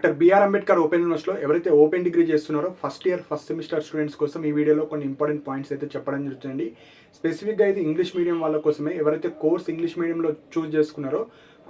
Doctor BR Ambedkar open యూనివర్సిటీలో ఎవరైతే open degree చేస్తున్నారో first year first semester students కోసం ఈ వీడియోలో కొన్ని ఇంపార్టెంట్ పాయింట్స్ అయితే చెప్పడం జరుగుతుంది. స్పెసిఫిక్గా ఇది ఇంగ్లీష్ మీడియం వాళ్ళ కోసమే. ఎవరైతే కోర్స్ ఇంగ్లీష్ మీడియంలో చూస్ చేసుకున్నారో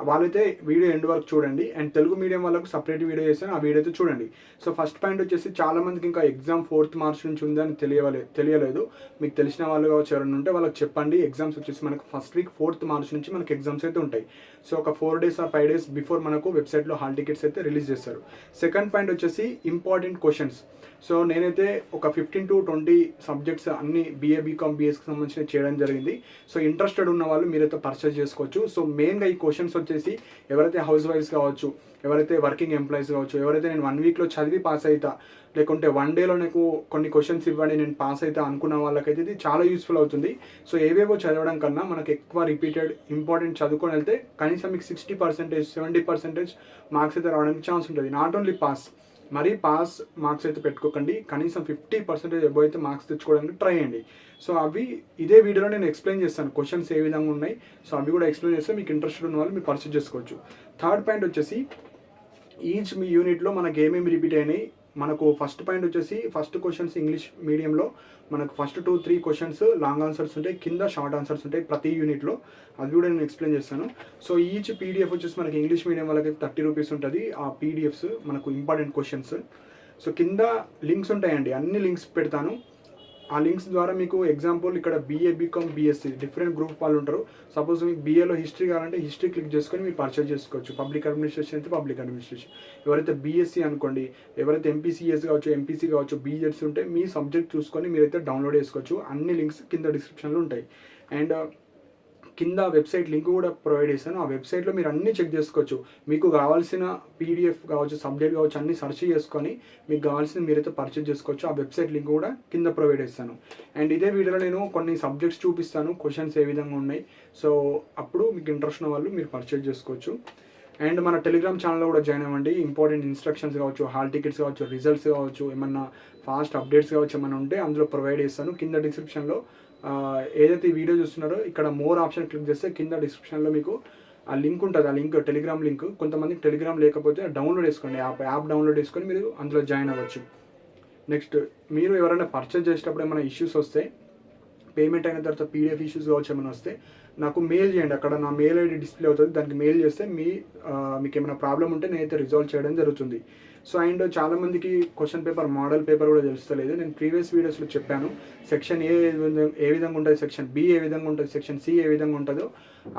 వాళ్ళైతే వీడియో ఎండ్ వరకు చూడండి. అండ్ తెలుగు మీడియం వాళ్ళకు సపరేట్ వీడియో చేస్తాను, ఆ వీడియో అయితే చూడండి. సో ఫస్ట్ పాయింట్ వచ్చేసి, చాలా మందికి ఇంకా ఎగ్జామ్ 4th మార్చ్ నుంచి ఉందని తెలియలేదు. మీకు తెలిసిన వాళ్ళు కావచ్చు ఎవరైనా ఉంటే వాళ్ళకి చెప్పండి. ఎగ్జామ్స్ వచ్చేసి మనకు ఫస్ట్ వీక్ 4th మార్చ్ నుంచి మనకి ఎగ్జామ్స్ అయితే ఉంటాయి. సో ఒక 4 days or 5 days బిఫోర్ మనకు వెబ్సైట్లో హాల్ టికెట్స్ అయితే రిలీజ్ చేస్తారు. సెకండ్ పాయింట్ వచ్చేసి ఇంపార్టెంట్ క్వశ్చన్స్. సో నేనైతే ఒక 15 to 20 సబ్జెక్ట్స్ అన్ని బీఏ బీకామ్ బీఎస్కి సంబంధించి చేయడం జరిగింది. సో ఇంట్రెస్టెడ్ ఉన్న వాళ్ళు మీరైతే పర్చేస్ చేసుకోవచ్చు. సో మెయిన్గా ఈ క్వశ్చన్స్ వచ్చేసి ఎవరైతే హౌస్ వైఫ్స్ కావచ్చు, ఎవరైతే వర్కింగ్ ఎంప్లాయీస్ కావచ్చు, ఎవరైతే నేను 1 weekలో చదివి పాస్ అవుతా, లేకుంటే 1 dayలో నాకు కొన్ని క్వశ్చన్స్ ఇవ్వండి నేను పాస్ అవుతా అనుకున్న వాళ్ళకైతే ఇది చాలా యూస్ఫుల్ అవుతుంది. సో ఏవేవో చదవడం కన్నా మనకు ఎక్కువ రిపీటెడ్ ఇంపార్టెంట్ చదువుకొని వెళ్తే కనీసం మీకు 60%, 70% మార్క్స్ అయితే రావడానికి ఛాన్స్ ఉంటుంది. నాట్ ఓన్లీ పాస్, మరీ పాస్ మార్క్స్ అయితే పెట్టుకోకండి, కనీసం 50% ఎబో అయితే మార్క్స్ తెచ్చుకోవడానికి ట్రై చేయండి. సో అవి ఇదే వీడియోలో నేను ఎక్స్ప్లెయిన్ చేస్తాను, క్వశ్చన్స్ ఏ విధంగా ఉన్నాయి. సో అవి కూడా ఎక్స్ప్లెయిన్ చేస్తే మీకు ఇంట్రెస్టెడ్ ఉన్న వాళ్ళు మీరు పర్చేస్ చేసుకోవచ్చు. థర్డ్ పాయింట్ వచ్చేసి, ఈచ్ మీ యూనిట్లో మనకి ఏమేమి రిపీట్ అయినాయి. మనకు ఫస్ట్ పాయింట్ వచ్చేసి, ఫస్ట్ క్వశ్చన్స్ ఇంగ్లీష్ మీడియంలో మనకు ఫస్ట్ 2-3 క్వశ్చన్స్ లాంగ్ ఆన్సర్స్ ఉంటాయి, కింద షార్ట్ ఆన్సర్స్ ఉంటాయి ప్రతి యూనిట్లో. అది కూడా నేను ఎక్స్ప్లెయిన్ చేస్తాను. సో ఈచ్ పీడిఎఫ్ వచ్చేసి మనకి ఇంగ్లీష్ మీడియం వాళ్ళకి 30 rupees ఉంటుంది. ఆ పీడిఎఫ్స్ మనకు ఇంపార్టెంట్ క్వశ్చన్స్. సో కింద లింక్స్ ఉంటాయండి, అన్ని లింక్స్ పెడతాను. ఆ లింక్స్ ద్వారా మీకు ఎగ్జాంపుల్ ఇక్కడ BA BCom BSc different group వాళ్ళు ఉంటారు. సపోజ్ మీకు బీఏలో హిస్టరీ కావాలంటే హిస్టరీ క్లిక్ చేసుకొని మీరు పర్చేజ్ చేసుకోవచ్చు. పబ్లిక్ అడ్మినిస్ట్రేషన్ అయితే పబ్లిక్ అడ్మినిస్ట్రేషన్. ఎవరైతే బీఎస్సీ అనుకోండి, ఎవరైతే ఎంపీసీఎస్ కావచ్చు, ఎంపీసీ కావచ్చు, బీజెడ్స్ ఉంటే మీ సబ్జెక్ట్ చూసుకొని మీరైతే డౌన్లోడ్ చేసుకోవచ్చు. అన్ని లింక్స్ కింద డిస్క్రిప్షన్లో ఉంటాయి. అండ్ కింద వెబ్సైట్ లింక్ కూడా ప్రొవైడ్ చేస్తాను. ఆ వెబ్సైట్లో మీరు అన్నీ చెక్ చేసుకోవచ్చు. మీకు కావాల్సిన పీడిఎఫ్ కావచ్చు, సబ్జెక్ట్ కావచ్చు, అన్ని సెర్చ్ చేసుకొని మీకు కావాల్సిన మీరైతే పర్చేజ్ చేసుకోవచ్చు. ఆ వెబ్సైట్ లింక్ కూడా కింద ప్రొవైడ్ చేస్తాను. అండ్ ఇదే వీడియోలో నేను కొన్ని సబ్జెక్ట్స్ చూపిస్తాను, క్వశ్చన్స్ ఏ విధంగా ఉన్నాయి. సో అప్పుడు మీకు ఇంట్రెస్ట్ ఉన్న వాళ్ళు మీరు పర్చేజ్ చేసుకోవచ్చు. అండ్ మన టెలిగ్రామ్ ఛానల్లో కూడా జాయిన్ అవ్వండి. ఇంపార్టెంట్ ఇన్స్ట్రక్షన్స్ కావచ్చు, హాల్ టికెట్స్ కావచ్చు, రిజల్ట్స్ కావచ్చు, ఏమన్నా ఫాస్ట్ అప్డేట్స్ కావచ్చు ఏమన్నా ఉంటే అందులో ప్రొవైడ్ చేస్తాను. కింద డిస్క్రిప్షన్లో ఏదైతే ఈ వీడియో చూస్తున్నారో ఇక్కడ మోర్ ఆప్షన్ క్లిక్ చేస్తే కింద డిస్క్రిప్షన్లో మీకు ఆ లింక్ ఉంటుంది. ఆ లింక్ టెలిగ్రామ్ లింక్. కొంతమందికి టెలిగ్రామ్ లేకపోతే డౌన్లోడ్ చేసుకోండి, యాప్ డౌన్లోడ్ చేసుకొని మీరు అందులో జాయిన్ అవ్వచ్చు. నెక్స్ట్, మీరు ఎవరైనా పర్చేజ్ చేసేటప్పుడు ఏమైనా ఇష్యూస్ వస్తే, పేమెంట్ అయిన తర్వాత పీడిఎఫ్ ఇష్యూస్ కావచ్చు ఏమైనా వస్తే నాకు మెయిల్ చేయండి. అక్కడ నా మెయిల్ ఐడి డిస్ప్లే అవుతుంది, దానికి మెయిల్ చేస్తే మీకు ఏమైనా ప్రాబ్లం ఉంటే నేనైతే రిజాల్వ్ చేయడం జరుగుతుంది. సో అండ్ చాలామందికి క్వశ్చన్ పేపర్ మోడల్ పేపర్ కూడా తెలుస్తలేదు. నేను ప్రీవియస్ వీడియోస్లో చెప్పాను, సెక్షన్ ఏ విధంగా ఉంటుంది, సెక్షన్ బి ఏ విధంగా ఉంటుంది, సెక్షన్ సి ఏ విధంగా ఉంటుందో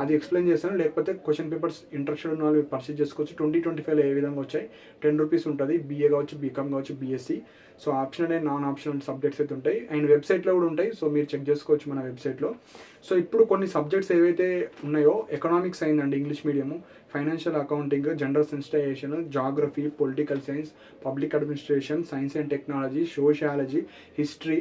అది ఎక్స్ప్లెయిన్ చేస్తాను. లేకపోతే క్వశ్చన్ పేపర్స్ ఇంట్రెస్టెడ్ ఉన్న వాళ్ళు పర్చేజ్ చేసుకోవచ్చు. 2025లో ఏ విధంగా వచ్చాయి, 10 rupees ఉంటుంది. బీఏ కావచ్చు, బీకామ్ కావచ్చు, BSc. So optional and non optional subjects అయితే ఉంటాయి. అండ్ వెబ్సైట్లో కూడా ఉంటాయి, సో మీరు చెక్ చేసుకోవచ్చు మన వెబ్సైట్లో. సో ఇప్పుడు కొన్ని సబ్జెక్ట్స్ ఏవైతే ఉన్నాయో, ఎకనామిక్స్ అయిందండి English medium, financial accounting, general sensitisation, geography, political science, public administration, science and technology, sociology, history,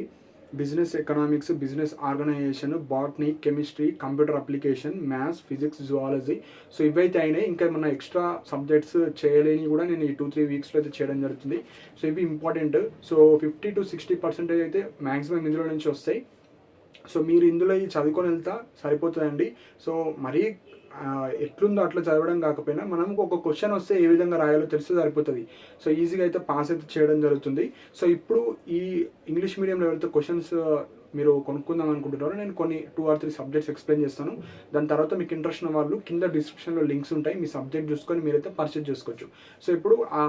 business economics, business organisation, botany, chemistry, computer application, maths, physics, zoology. So ఇవైతే అయినాయి. ఇంకా ఏమన్నా extra subjects చేయలేని కూడా నేను ఈ 2-3 weeksలో అయితే చేయడం జరుగుతుంది. సో ఇవి ఇంపార్టెంట్. సో 50 to 60% అయితే మ్యాక్సిమం ఇందులో నుంచి వస్తాయి. సో మీరు ఇందులో ఈ చదువుకొని వెళ్తా సరిపోతుందండి. సో మరీ ఎట్లుందో అట్లా చదవడం కాకపోయినా మనకు ఒక క్వశ్చన్ వస్తే ఏ విధంగా రాయాలో తెలిస్తే సరిపోతుంది. సో ఈజీగా అయితే పాస్ అయితే చేయడం జరుగుతుంది. సో ఇప్పుడు ఈ ఇంగ్లీష్ మీడియంలో ఎవరైతే క్వశ్చన్స్ మీరు కొనుక్కుందాం అనుకుంటున్నారో, నేను కొన్ని 2 or 3 సబ్జెక్ట్స్ ఎక్స్ప్లెయిన్ చేస్తాను. దాని తర్వాత మీకు ఇంట్రెస్ట్ ఉన్న వాళ్ళు కింద డిస్క్రిప్షన్లో లింక్స్ ఉంటాయి, మీ సబ్జెక్ట్ చూసుకొని మీరైతే పర్చేజ్ చేసుకోవచ్చు. సో ఇప్పుడు ఆ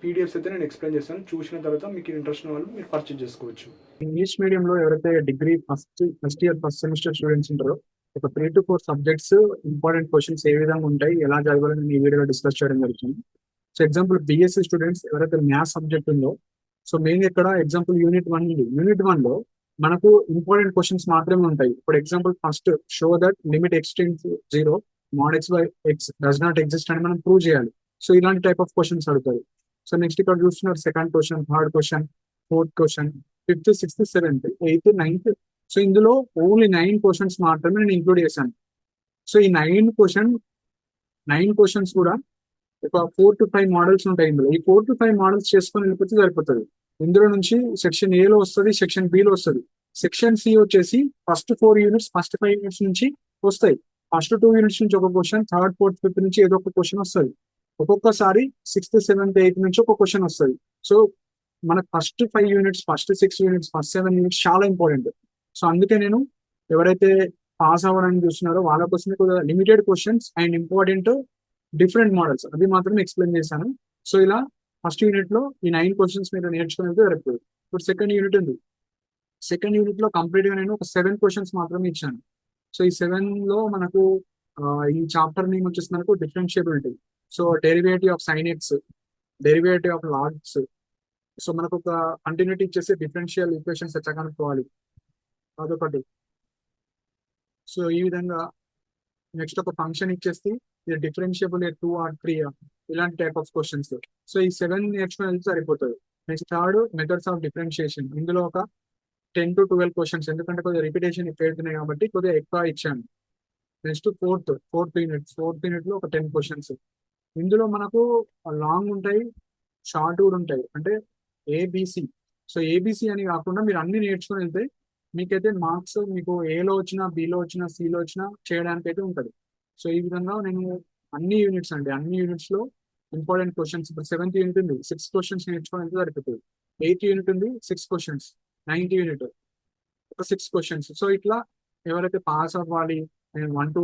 పీడిఎఫ్స్ అయితే నేను ఎక్స్ప్లెయిన్ చేస్తాను. చూసిన తర్వాత మీకు ఇంట్రెస్ట్ ఉన్న వాళ్ళు మీరు పర్చేజ్ చేసుకోవచ్చు. ఇంగ్లీష్ మీడియంలో ఎవరైతే degree first year first semester students ఉంటారో, ఒక 3 to 4 సబ్జెక్ట్స్ ఇంపార్టెంట్ క్వశ్చన్స్ ఏ విధంగా ఉంటాయి, ఎలా చదవాలని ఈ వీడియోలో డిస్కస్ చేయడం జరుగుతుంది. సో ఎగ్జాంపుల్ బీఎస్సీ స్టూడెంట్స్ ఎవరైతే మ్యాథ్స్ సబ్జెక్ట్ ఉందో, సో మెయిన్ ఇక్కడ ఎగ్జాంపుల్ యూనిట్ 1 ఉంది. యూనిట్ 1లో మనకు ఇంపార్టెంట్ క్వశ్చన్స్ మాత్రమే ఉంటాయి. ఇప్పుడు example first, show that limit x → 0 mod x by x does not exist అని మనం ప్రూవ్ చేయాలి. సో ఇలాంటి టైప్ ఆఫ్ క్వశ్చన్స్ అడుగుతారు. సో నెక్స్ట్ ఇక్కడ చూస్తున్నారు second question, third question, fourth question, 5th, 6th, 7th, 8th, 9th. So ఇందులో only 9 questions మాత్రమే నేను ఇంక్లూడ్ చేశాను. సో ఈ 9 క్వశ్చన్స్ కూడా ఒక 4 to 5 మోడల్స్ ఉంటాయి ఇందులో. ఈ 4 to 5 మోడల్స్ చేసుకొని వెళ్ళిపోతే సరిపోతుంది. ఇందులో నుంచి సెక్షన్ ఏలో వస్తుంది, సెక్షన్ బిలో వస్తుంది. సెక్షన్ సి వచ్చేసి ఫస్ట్ 4 units, ఫస్ట్ 5 units నుంచి వస్తాయి. ఫస్ట్ 2 units నుంచి ఒక క్వశ్చన్, థర్డ్, ఫోర్త్, ఫిఫ్త్ నుంచి ఏదో ఒక క్వశ్చన్ వస్తుంది. ఒక్కొక్కసారి 6th 7th 8th నుంచి ఒక క్వశ్చన్ వస్తుంది. సో మనకు first 5 units, first 6 units, first 7 units చాలా ఇంపార్టెంట్. సో అందుకే నేను ఎవరైతే పాస్ అవ్వడానికి చూస్తున్నారో వాళ్ళ కోసమే కొద్దిగా limited questions and important different models అది మాత్రం ఎక్స్ప్లెయిన్ చేశాను. సో ఇలా ఫస్ట్ యూనిట్ లో ఈ 9 క్వశ్చన్స్ మీరు నేర్చుకుని వెళ్తే సరిపోతుంది. ఇప్పుడు సెకండ్ యూనిట్ ఉంది. సెకండ్ యూనిట్ లో కంప్లీట్ గా నేను ఒక 7 క్వశ్చన్స్ మాత్రమే ఇచ్చాను. సో ఈ 7 లో మనకు ఈ చాప్టర్ నేమ్ వచ్చేసి మనకు differentiability. So derivative of sine x, derivative of logs. So మనకు ఒక కంటిన్యూటీ ఇచ్చేసి డిఫరెన్షియల్ ఈక్వేషన్స్ ఎట్లా కనుక్కోవాలి అదొకటి. సో ఈ విధంగా నెక్స్ట్ ఒక ఫంక్షన్ ఇచ్చేసి ఇది డిఫరెన్షియబుల్ 2 or 3 ఇలాంటి టైప్ ఆఫ్ క్వశ్చన్స్. సో ఈ 7 నేర్చుకుని వెళ్తే సరిపోతుంది. Next third methods of differentiation. ఇందులో ఒక 10 to 12 క్వశ్చన్స్, ఎందుకంటే కొద్దిగా రిపిటేషన్ ఎక్కువ అవుతున్నాయి కాబట్టి కొద్దిగా ఎక్కువ ఇచ్చాను. నెక్స్ట్ ఫోర్త్ యూనిట్ లో ఒక 10 క్వశ్చన్స్. ఇందులో మనకు లాంగ్ ఉంటాయి, షార్ట్ కూడా ఉంటాయి, అంటే ఏబిసి. సో ఏబిసి అని కాకుండా మీరు అన్ని నేర్చుకుని వెళ్తే మీకైతే మార్క్స్ మీకు ఏలో వచ్చినా, బిలో వచ్చినా, సిలో వచ్చినా చేయడానికి అయితే ఉంటుంది. సో ఈ విధంగా నేను అన్ని యూనిట్స్ లో ఇంపార్టెంట్ క్వశ్చన్స్. ఇప్పుడు 7th యూనిట్ ఉంది, 6 క్వశ్చన్స్ నేర్చుకుని వెళ్తే సరిపోతుంది. 8th యూనిట్ ఉంది, 6 క్వశ్చన్స్. 9th యూనిట్ ఒక 6 క్వశ్చన్స్. సో ఇట్లా ఎవరైతే పాస్ అవ్వాలి, నేను 1 to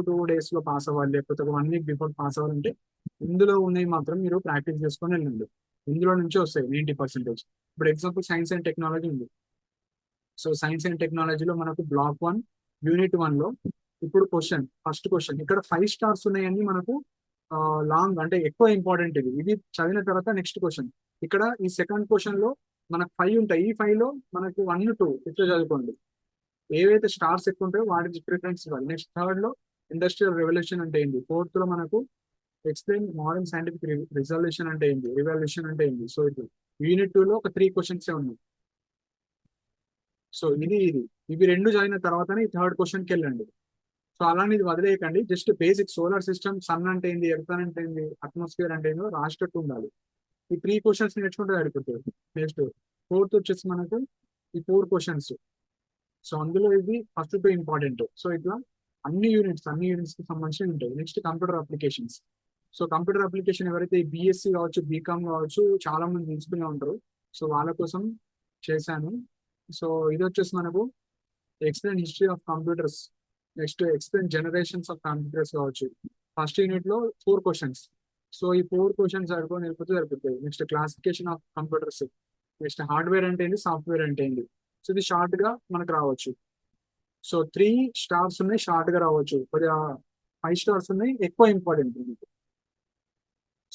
2 days లో పాస్ అవ్వాలి, లేకపోతే ఒక 1 week బిఫోర్ పాస్ అవ్వాలంటే ఇందులో ఉన్నవి మాత్రం మీరు ప్రాక్టీస్ చేసుకొని వెళ్ళండి. ఇందులో నుంచి వస్తాయి 90%. ఇప్పుడు ఎగ్జాంపుల్ సైన్స్ అండ్ టెక్నాలజీ ఉంది. సో సైన్స్ అండ్ టెక్నాలజీలో మనకు Block 1 Unit 1 లో ఇప్పుడు ఫస్ట్ క్వశ్చన్ ఇక్కడ 5 స్టార్స్ ఉన్నాయని మనకు లాంగ్ అంటే ఎక్కువ ఇంపార్టెంట్. ఇది చదివిన తర్వాత నెక్స్ట్ క్వశ్చన్. ఇక్కడ ఈ సెకండ్ క్వశ్చన్ లో మనకు 5 ఉంటాయి. ఈ 5 లో మనకు 1 2 ఇట్లా చదువుకోండి. ఏవైతే స్టార్స్ ఎక్కువ ఉంటాయో వాటికి ప్రిఫరెన్స్ ఇవ్వాలి. నెక్స్ట్ థర్డ్ లో ఇండస్ట్రియల్ రెవల్యూషన్ అంటే ఏంటి, ఫోర్త్ లో మనకు ఎక్స్ప్లెయిన్ మోడర్న్ సైంటిఫిక్ రిజల్యూషన్ అంటే ఏంటి, రివల్యూషన్ అంటే ఏంటి. సో ఇది Unit 2 లో ఒక 3 క్వశ్చన్స్ ఉన్నాయి. సో ఇవి రెండు చదివిన తర్వాతనే ఈ థర్డ్ క్వశ్చన్కి వెళ్ళండి. సో అలానే ఇది వదిలేయకండి. Just basic solar system, sun అంటే ఏంది, ఎర్త్ అంటే ఏంది, అట్మాస్ఫియర్ అంటే ఏందో రాసేటట్టు ఉండాలి. ఈ 3 క్వశ్చన్స్ నేర్చుకుంటే సరిపోతుంది. నెక్స్ట్ ఫోర్త్ వచ్చేసి మనకు ఈ 4 క్వశ్చన్స్. సో అందులో ఇది ఫస్ట్ 2 ఇంపార్టెంట్. సో ఇట్లా అన్ని యూనిట్స్ కి సంబంధించి ఉంటాయి. Next computer applications. So computer application ఎవరైతే బీఎస్సీ కావచ్చు, బీకామ్ కావచ్చు, చాలా మంది తీసుకునే ఉంటారు. సో వాళ్ళ కోసం చేశాను. సో ఇది వచ్చేసి మనకు explain history of computers, next explain generations of computers కావచ్చు. ఫస్ట్ యూనిట్ లో 4 క్వశ్చన్స్. సో ఈ 4 క్వశ్చన్స్ సరిపోతుంది. Next classification of computers, next hardware అంటే ఏంటి, సాఫ్ట్వేర్ అంటే ఏంటి. సో ఇది షార్ట్ గా మనకు రావచ్చు. సో 3 స్టార్స్ ఉన్నాయి, షార్ట్ గా రావచ్చు. కొద్దిగా 5 స్టార్స్ ఉన్నాయి, ఎక్కువ ఇంపార్టెంట్.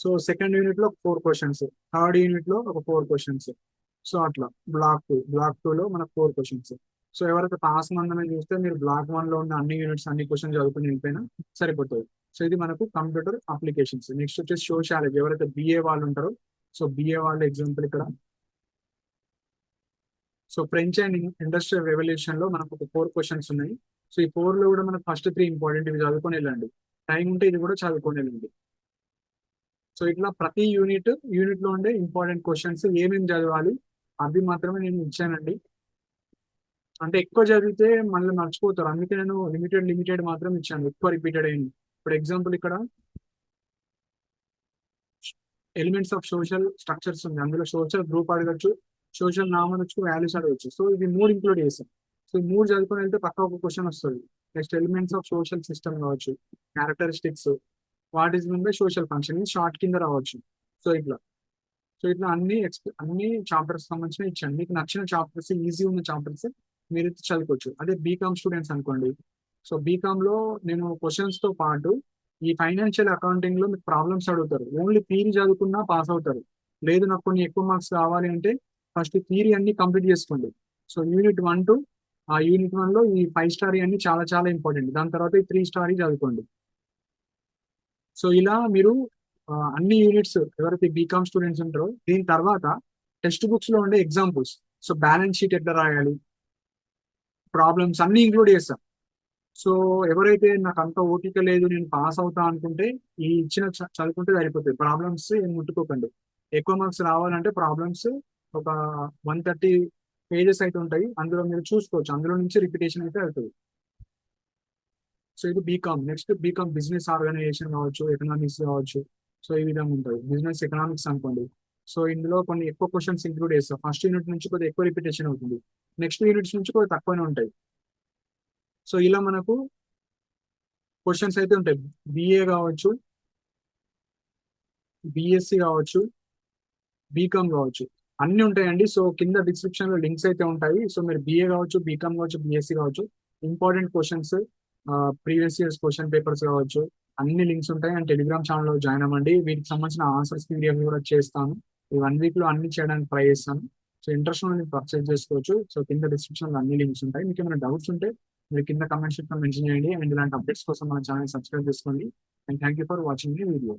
సో సెకండ్ యూనిట్ లో 4 క్వశ్చన్స్, థర్డ్ యూనిట్ లో ఒక 4 క్వశ్చన్స్. సో అట్లా బ్లాక్ 2 లో మనకు 4 క్వశ్చన్స్. సో ఎవరైతే పాస్ మందమే చూస్తే మీరు Block 1 లో ఉన్న అన్ని యూనిట్స్, అన్ని క్వశ్చన్ చదువుకుని వెళ్ళిపోయినా సరిపోతుంది. సో ఇది మనకు కంప్యూటర్ అప్లికేషన్స్. నెక్స్ట్ వచ్చేసి సోషాలజీ. ఎవరైతే బిఏ వాళ్ళు ఉంటారో, సో బిఏ వాళ్ళ ఎగ్జాంపుల్ ఇక్కడ. So French and industrial revolution లో మనకు ఒక 4 క్వశ్చన్స్ ఉన్నాయి. సో ఈ 4 లో కూడా మనకు ఫస్ట్ 3 ఇంపార్టెంట్, ఇవి చదువుకొని వెళ్ళండి. టైం ఉంటే ఇది కూడా చదువుకొని వెళ్ళండి. సో ఇట్లా ప్రతి యూనిట్ లో ఉండే ఇంపార్టెంట్ క్వశ్చన్స్ ఏమేమి చదవాలి అవి మాత్రమే నేను ఇచ్చానండి. అంటే ఎక్కువ చదివితే మళ్ళీ మర్చిపోతారు, అందుకే నేను లిమిటెడ్ మాత్రం ఇచ్చాను, ఎక్కువ రిపీటెడ్ అయింది. ఇప్పుడు ఎగ్జాంపుల్ ఇక్కడ ఎలిమెంట్స్ ఆఫ్ సోషల్ స్ట్రక్చర్స్ ఉంది. అందులో సోషల్ గ్రూప్ అడగచ్చు, సోషల్ నామ్ అనొచ్చు, వాల్యూస్ అడగచ్చు. సో ఇది 3 ఇంక్లూడ్ చేసాం. సో ఈ 3 చదువుకొని వెళ్తే పక్క ఒక క్వశ్చన్ వస్తుంది. Next elements of social system కావచ్చు, characteristics, what is mean by social function, ఇది షార్ట్ కింద రావచ్చు. సో ఇట్లా అన్ని చాప్టర్స్ సంబంధించిన ఇచ్చాను. మీకు నచ్చిన చాప్టర్స్, ఈజీ ఉన్న చాప్టర్స్ మీరు చదువుకోవచ్చు. అదే బీకామ్ స్టూడెంట్స్ అనుకోండి. సో బీకామ్ లో నేను క్వశ్చన్స్ తో పాటు ఈ ఫైనాన్షియల్ అకౌంటింగ్ లో మీకు ప్రాబ్లమ్స్ అడుగుతారు. ఓన్లీ థియరీ చదువుకున్నా పాస్ అవుతారు. లేదు నాకు కొన్ని ఎక్కువ మార్క్స్ కావాలి అంటే ఫస్ట్ థియరీ అన్ని కంప్లీట్ చేసుకోండి. సో Unit 1 లో ఈ 5 స్టార్ అన్ని చాలా చాలా ఇంపార్టెంట్. దాని తర్వాత ఈ 3 స్టార్ చదువుకోండి. సో ఇలా మీరు అన్ని యూనిట్స్ ఎవరైతే బీకామ్ స్టూడెంట్స్ ఉంటారో దీని తర్వాత టెక్స్ట్ బుక్స్ లో ఉండే ఎగ్జాంపుల్స్, సో బ్యాలెన్స్ షీట్ ఎట్లా రాయాలి, ప్రాబ్లమ్స్ అన్ని ఇంక్లూడ్ చేస్తాం. సో ఎవరైతే నాకు అంత ఓపిక లేదు నేను పాస్ అవుతా అనుకుంటే ఈ ఇచ్చిన చదువుకుంటే సరిపోతుంది. ప్రాబ్లమ్స్ ఏం ముట్టుకోకండి. ఎక్కువ మార్క్స్ రావాలంటే ప్రాబ్లమ్స్ ఒక 130 పేజెస్ అయితే ఉంటాయి, అందులో మీరు చూసుకోవచ్చు. అందులో నుంచి రిపిటేషన్ అయితే అవుతుంది. సో ఇది BCom. Next BCom business organisation కావచ్చు, ఎకనామిక్స్ కావచ్చు, సో ఈ విధంగా ఉంటుంది. బిజినెస్ ఎకనామిక్స్ అనుకోండి. సో ఇందులో కొన్ని ఎక్కువ క్వశ్చన్స్ ఇంక్లూడ్ చేస్తాం. ఫస్ట్ యూనిట్ నుంచి కొద్దిగా ఎక్కువ రిపిటేషన్ అవుతుంది, నెక్స్ట్ యూనిట్స్ నుంచి కొద్దిగా తక్కువనే ఉంటాయి. సో ఇలా మనకు క్వశ్చన్స్ అయితే ఉంటాయి. బిఏ కావచ్చు, బిఎస్సి కావచ్చు, బీకామ్ కావచ్చు, అన్ని ఉంటాయండి. సో కింద డిస్క్రిప్షన్ లో లింక్స్ అయితే ఉంటాయి. సో మీరు బిఏ కావచ్చు, బీకామ్ కావచ్చు, బిఎస్సి కావచ్చు, important questions, previous years question papers కావచ్చు, అన్ని లింక్స్ ఉంటాయి. అండ్ టెలిగ్రామ్ ఛానల్లో జాయిన్ అవ్వండి. వీటికి సంబంధించిన ఆన్సర్స్ పీడిఎఫ్ కూడా చేస్తాను. ఈ 1 వీక్ లో అన్ని చేయడానికి ట్రై చేస్తాను. సో ఇంట్రెస్ట్ ఉన్న పర్చేస్ చేసుకోవచ్చు. సో కింద డిస్క్రిప్షన్ లో అన్ని లింక్స్ ఉంటాయి. మీకు ఏమైనా డౌట్స్ ఉంటే మీరు కింద కమెంట్ సెక్షన్ లో మెన్షన్ చేయండి. అండ్ ఇలాంటి అప్డేట్స్ కోసం మన ఛానల్ సబ్స్క్రైబ్ చేసుకోండి. And thank you for watching the video.